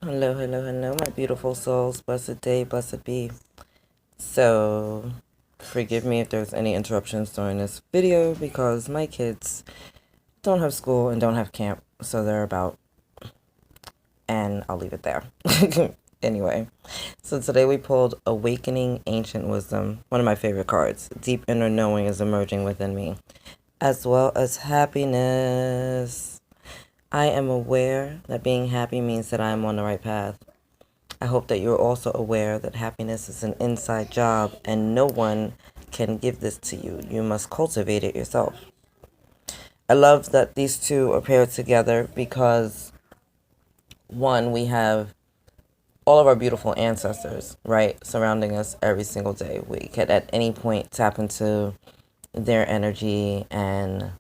Hello, hello, hello, my beautiful souls. Blessed day, blessed be. So, forgive me if there's any interruptions during this video because my kids don't have school and don't have camp, so they're about, and I'll leave it there. Anyway, so today we pulled Awakening Ancient Wisdom, one of my favorite cards. Deep inner knowing is emerging within me, as well as happiness. I am aware that being happy means that I am on the right path. I hope that you're also aware that happiness is an inside job and no one can give this to you. You must cultivate it yourself. I love that these two are paired together because, one, we have all of our beautiful ancestors, right, surrounding us every single day. We could at any point tap into their energy and,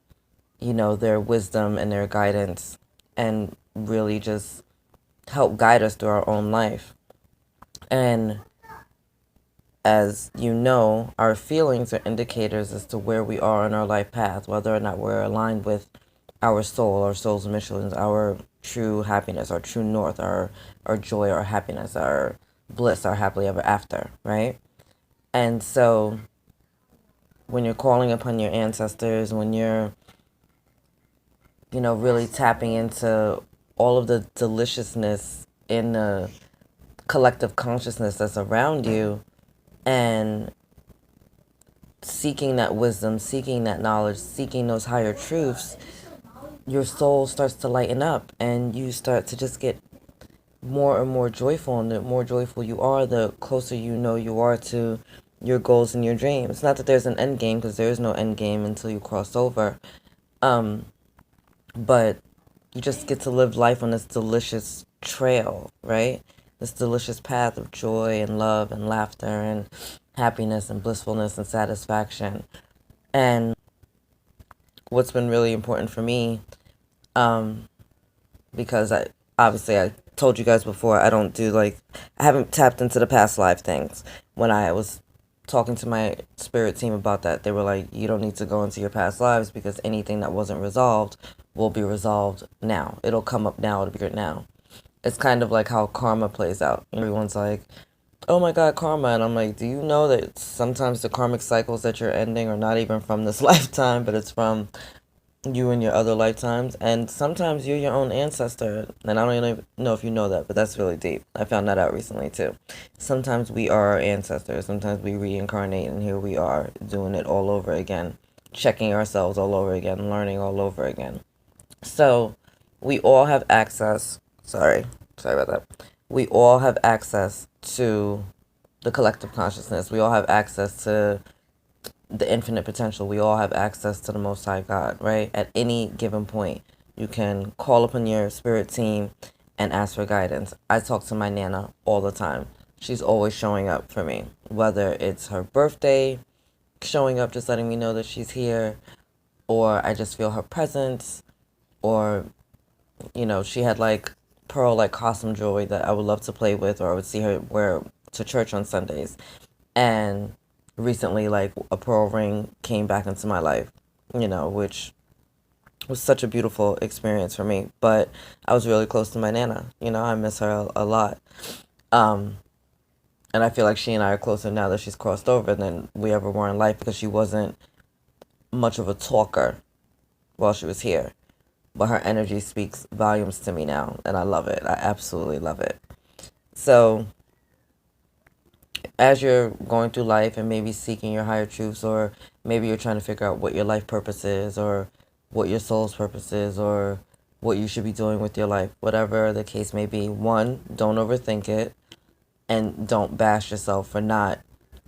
their wisdom and their guidance and really just help guide us through our own life. And as you know, our feelings are indicators as to where we are on our life path, whether or not we're aligned with our soul, our soul's missions, our true happiness, our true north, our joy, our happiness, our bliss, our happily ever after, right? And so when you're calling upon your ancestors, when you're, really tapping into all of the deliciousness in the collective consciousness that's around you, and seeking that wisdom, seeking that knowledge, seeking those higher truths, your soul starts to lighten up and you start to just get more and more joyful. And the more joyful you are, the closer you are to your goals and your dreams. Not that there's an end game, because there is no end game until you cross over. But you just get to live life on this delicious trail, right? This delicious path of joy and love and laughter and happiness and blissfulness and satisfaction. And what's been really important for me, because I told you guys before, I haven't tapped into the past life things. When I was talking to my spirit team about that, they were like, you don't need to go into your past lives because anything that wasn't resolved will be resolved now. It'll come up now, it'll be good now. It's kind of like how karma plays out. Everyone's like, oh my God, karma. And I'm like, do you know that sometimes the karmic cycles that you're ending are not even from this lifetime, but it's from you and your other lifetimes? And sometimes you're your own ancestor. And I don't even know if you know that, but that's really deep. I found that out recently too. Sometimes we are our ancestors. Sometimes we reincarnate, and here we are doing it all over again, checking ourselves all over again, learning all over again. So we all have access. Sorry about that. We all have access to the collective consciousness. We all have access to the infinite potential. We all have access to the Most High God, right? At any given point, you can call upon your spirit team and ask for guidance. I talk to my Nana all the time. She's always showing up for me, whether it's her birthday, showing up, just letting me know that she's here, or I just feel her presence, or, she had like pearl like costume jewelry that I would love to play with, or I would see her wear to church on Sundays. And recently, like, a pearl ring came back into my life, which was such a beautiful experience for me. But I was really close to my Nana. I miss her a lot. Um, and I feel like she and I are closer now that she's crossed over than we ever were in life, because she wasn't much of a talker while she was here. But her energy speaks volumes to me now, and I love it. I absolutely love it. So as you're going through life and maybe seeking your higher truths, or maybe you're trying to figure out what your life purpose is, or what your soul's purpose is, or what you should be doing with your life, whatever the case may be, one, don't overthink it, and don't bash yourself for not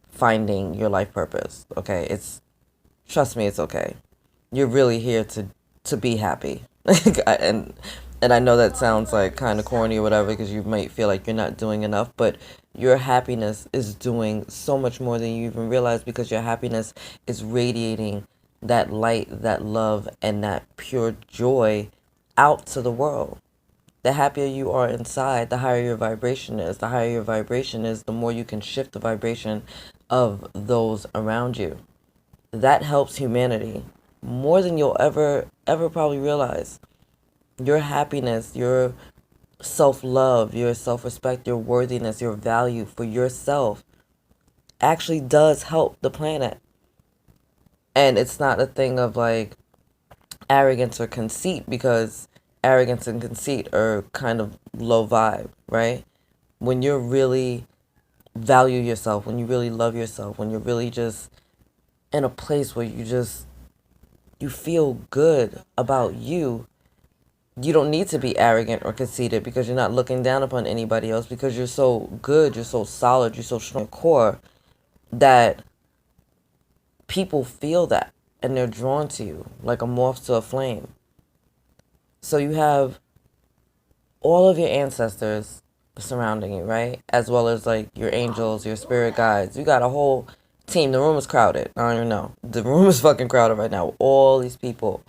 finding your life purpose. Okay, trust me, it's okay. You're really here to be happy. and and I know that sounds like kind of corny or whatever, because you might feel like you're not doing enough, but your happiness is doing so much more than you even realize, because your happiness is radiating that light, that love, and that pure joy out to the world. The happier you are inside, the higher your vibration is. The higher your vibration is, the more you can shift the vibration of those around you. That helps humanity more than you'll ever probably realize. Your happiness, your self-love, your self-respect, your worthiness, your value for yourself actually does help the planet. And it's not a thing of like arrogance or conceit, because arrogance and conceit are kind of low vibe, right? When you really value yourself, when you really love yourself, when you're really just in a place where you feel good about you, you don't need to be arrogant or conceited, because you're not looking down upon anybody else, because you're so good, you're so solid, you're so strong core that people feel that and they're drawn to you like a moth to a flame. So you have all of your ancestors surrounding you, right? As well as like your angels, your spirit guides. You got a whole team. The room is crowded. I don't even know. The room is fucking crowded right now. All these people,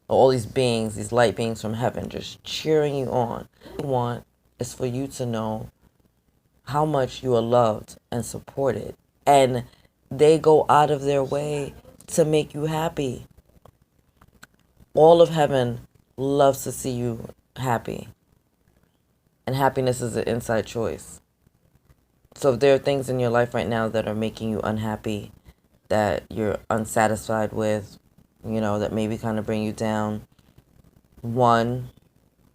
all these beings, these light beings from heaven just cheering you on. What I want is for you to know how much you are loved and supported. And they go out of their way to make you happy. All of heaven loves to see you happy. And happiness is an inside choice. So if there are things in your life right now that are making you unhappy, that you're unsatisfied with, that maybe kind of bring you down, one,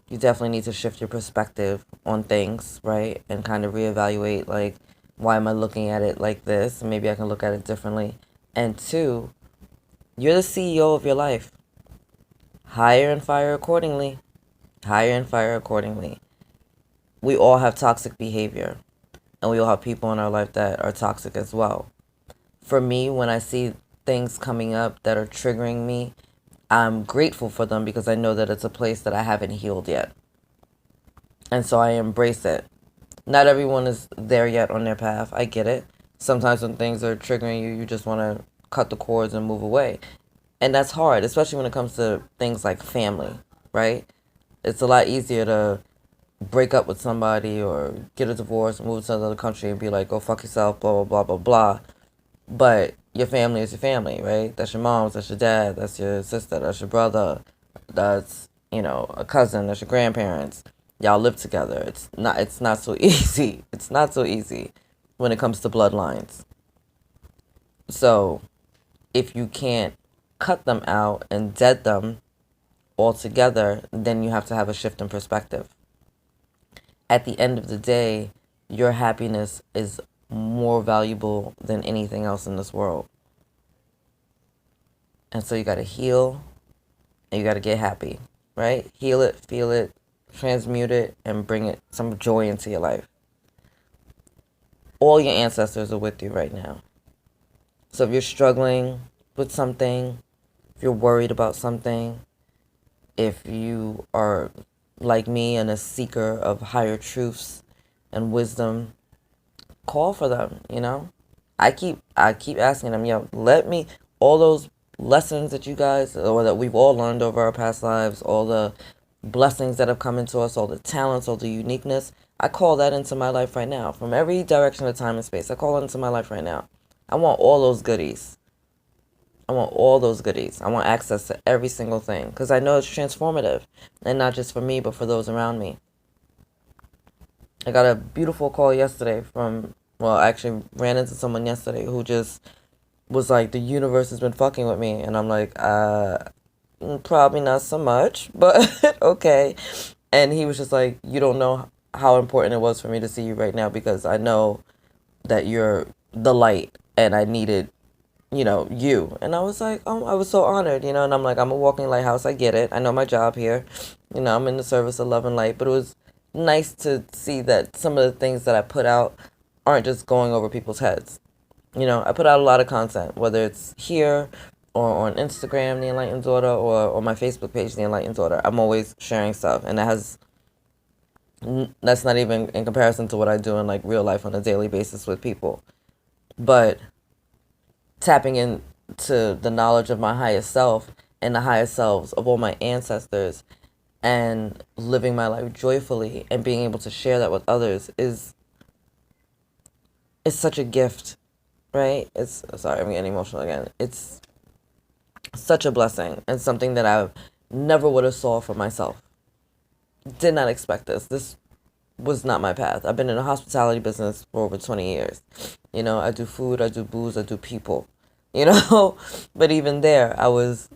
you definitely need to shift your perspective on things, right? And kind of reevaluate, like, why am I looking at it like this? Maybe I can look at it differently. And two, you're the CEO of your life. Hire and fire accordingly. Hire and fire accordingly. We all have toxic behavior, and we all have people in our life that are toxic as well. For me, when I see things coming up that are triggering me, I'm grateful for them, because I know that it's a place that I haven't healed yet. And so I embrace it. Not everyone is there yet on their path. I get it. Sometimes when things are triggering you, you just want to cut the cords and move away. And that's hard, especially when it comes to things like family, right? It's a lot easier to break up with somebody or get a divorce, move to another country and be like, go fuck yourself, blah, blah, blah, blah, blah. But your family is your family, right? That's your mom, that's your dad, that's your sister, that's your brother, that's, a cousin, that's your grandparents. Y'all live together. It's not so easy. It's not so easy when it comes to bloodlines. So if you can't cut them out and dead them altogether, then you have to have a shift in perspective. At the end of the day, your happiness is more valuable than anything else in this world. And so you got to heal and you got to get happy, right? Heal it, feel it, transmute it, and bring it some joy into your life. All your ancestors are with you right now. So if you're struggling with something, if you're worried about something, if you are like me and a seeker of higher truths and wisdom, call for them, I keep asking them, let me, all those lessons that you guys, or that we've all learned over our past lives, all the blessings that have come into us, all the talents, all the uniqueness, I call that into my life right now. From every direction of time and space, I call it into my life right now. I want all those goodies. I want all those goodies. I want access to every single thing, because I know it's transformative, and not just for me, but for those around me. I got a beautiful call yesterday I actually ran into someone yesterday who just was like, the universe has been fucking with me. And I'm like, probably not so much, but okay. And he was just like, you don't know how important it was for me to see you right now, because I know that you're the light and I needed, you. And I was like, oh, I was so honored, and I'm like, I'm a walking lighthouse. I get it. I know my job here. I'm in the service of love and light, but it was nice to see that some of the things that I put out aren't just going over people's heads. I put out a lot of content, whether it's here or on Instagram, The Enlightened Daughter, or my Facebook page, The Enlightened Daughter. I'm always sharing stuff, and that's not even in comparison to what I do in like real life on a daily basis with people. But tapping into the knowledge of my highest self and the highest selves of all my ancestors, and living my life joyfully and being able to share that with others is such a gift, right? Sorry, I'm getting emotional again. It's such a blessing, and something that I never would have saw for myself. Did not expect this. This was not my path. I've been in the hospitality business for over 20 years. I do food, I do booze, I do people, you know? But even there, I was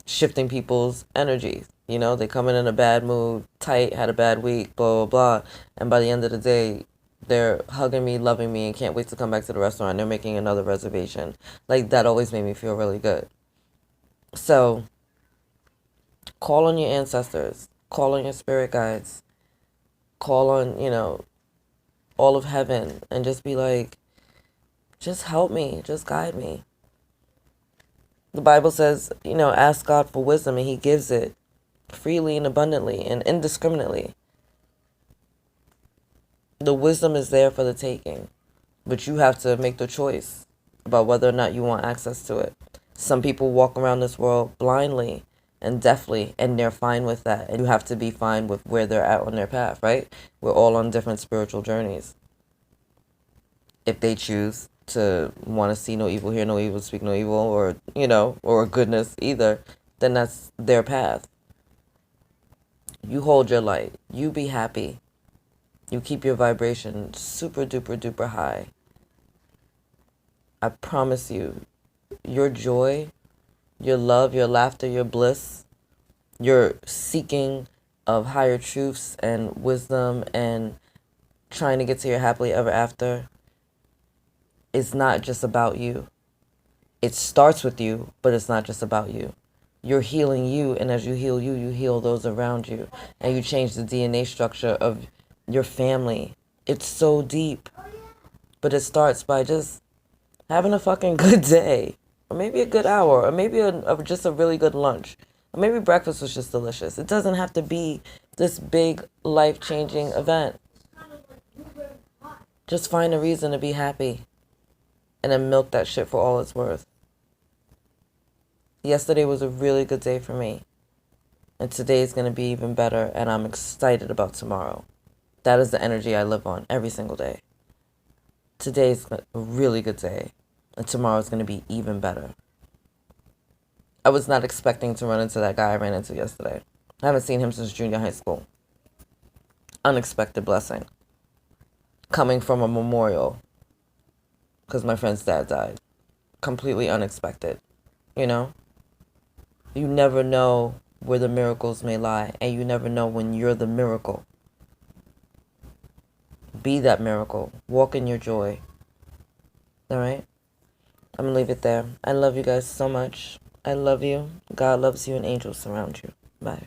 shifting people's energies. They come in a bad mood, tight, had a bad week, blah, blah, blah. And by the end of the day, they're hugging me, loving me, and can't wait to come back to the restaurant. They're making another reservation. Like, that always made me feel really good. So, call on your ancestors, call on your spirit guides, call on, all of heaven, and just be like, just help me, just guide me. The Bible says, ask God for wisdom, and He gives it freely and abundantly and indiscriminately. The wisdom is there for the taking, but you have to make the choice about whether or not you want access to it. Some people walk around this world blindly and deafly, and they're fine with that. And you have to be fine with where they're at on their path, right? We're all on different spiritual journeys. If they choose to want to see no evil, hear no evil, speak no evil, or, or goodness either, then that's their path. You hold your light. You be happy. You keep your vibration super duper duper high. I promise you, your joy, your love, your laughter, your bliss, your seeking of higher truths and wisdom and trying to get to your happily ever after is not just about you. It starts with you, but it's not just about you. You're healing you, and as you heal you, you heal those around you, and you change the DNA structure of your family. It's so deep, but it starts by just having a fucking good day, or maybe a good hour, or maybe just a really good lunch, or maybe breakfast was just delicious. It doesn't have to be this big life-changing event. Just find a reason to be happy, and then milk that shit for all it's worth. Yesterday was a really good day for me, and today is going to be even better, and I'm excited about tomorrow. That is the energy I live on every single day. Today's a really good day, and tomorrow's going to be even better. I was not expecting to run into that guy I ran into yesterday. I haven't seen him since junior high school. Unexpected blessing. Coming from a memorial, because my friend's dad died. Completely unexpected, You never know where the miracles may lie, and you never know when you're the miracle. Be that miracle. Walk in your joy. All right? I'm going to leave it there. I love you guys so much. I love you. God loves you, and angels surround you. Bye.